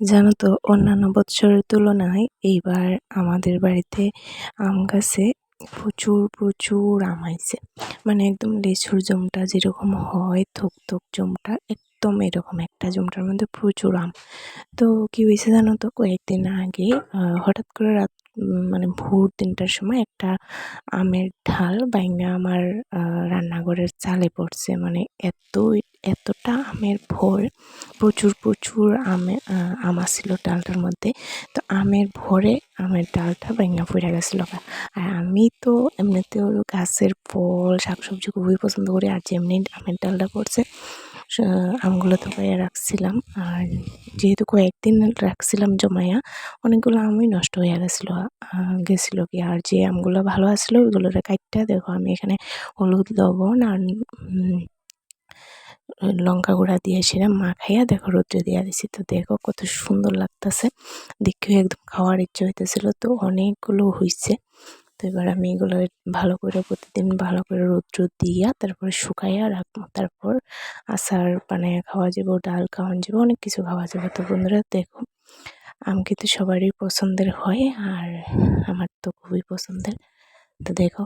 জানো তো, অন্যান্য বছরের তুলনায় এইবার আমাদের বাড়িতে আম গাছে প্রচুর প্রচুর আম আইছে। মানে একদম লিচুর জমটা যেরকম হয়, থোক থোক জমটা একদম এরকম একটা জমটার মধ্যে প্রচুর আম। তো কি হয়েছে জানো তো, কয়েকদিন আগে হঠাৎ করে মানে ভোর ৩টার সময় একটা আমের ঢাল বাইঙ্গা আমার রান্নাঘরের চালে পড়ছে। মানে এতটা আমের ভোর, প্রচুর প্রচুর আম আসছিল ডালটার মধ্যে। তো আমের ভরে আমের ডালটা বাইঙ্গা পড়ে গেছিলো। আর আমি তো এমনিতেও গাছের ফল শাকসবজি খুবই পছন্দ করি, আর যেমনি আমের ডালটা পড়ছে আমগুলো তো পাইয়া রাখছিলাম। আর যেহেতু কয়েকদিন রাখছিলাম জমাইয়া, অনেকগুলো আমই নষ্ট হয়ে গেছিলো কি। আর যে আমগুলো ভালো আসলো ওইগুলোরে কাইটটা দেখো আমি এখানে হলুদ, লবণ আর লঙ্কা গুঁড়া দিয়ে সেরা মাখাইয়া দেখো রৌদ্রে দিয়া দিছি। তো দেখো কত সুন্দর লাগতেছে, দেখেও একদম খাওয়ার ইচ্ছে হইতেছিল। তো অনেকগুলো হয়েছে। তো এবার আমি এগুলো ভালো করে প্রতিদিন ভালো করে রৌদ্র দিয়া তারপরে শুকাইয়া রাখবো। তারপর আচার বানাইয়া খাওয়া যাবে, ডাল খাওয়া যাবে, অনেক কিছু খাওয়া যাবে। তো বন্ধুরা দেখো, আম কিন্তু সবারই পছন্দের হয়, আর আমার তো খুবই পছন্দের। তো দেখো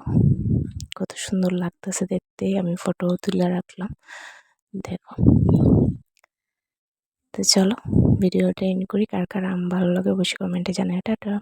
কত সুন্দর লাগতেছে দেখতে, আমি ফটো তুলে রাখলাম। দেখো, তো চলো ভিডিওটা এন্ড করি। কার কার আম ভালো লাগে অবশ্যই কমেন্টে জানাই। টাটা।